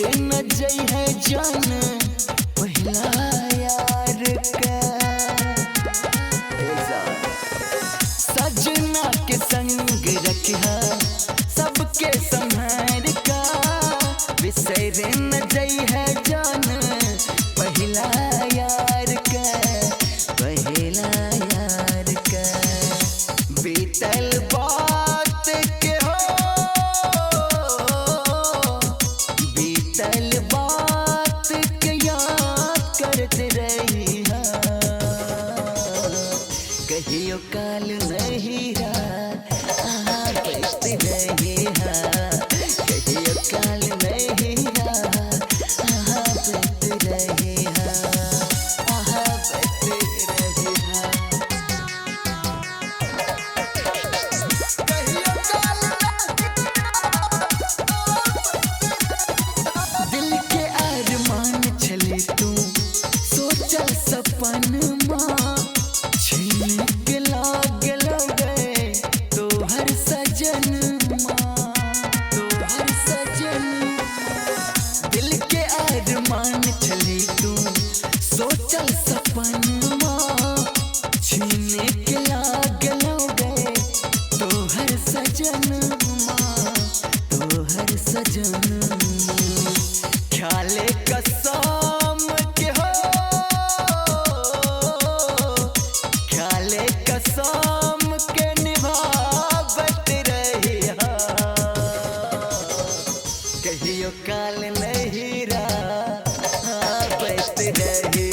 बिसर न जई है जान पहिला यार का। सजना के संग रखिया सबके संहार का, बिसर न जई है जान पहिला यार का, पहिला यार का। बीतल बात के हो, बीतल बात के याद करते रही, कहियो काल नहीं बचते रही, कहियो काल नहीं बचते रही, दिल के अरमान छले तू सोचल सपन माँ, छीन के लागल गए तोहर सजन माँ, तोहर सजन। दिल के अरमान छले तू सोचल सपन माँ, छीन के लागल गए तोहर सजन माँ, तोहर सजन। ख्याले कसम के हो, ख्याले कसम के निभावत रही, कहियो काल नहीं बचते रही।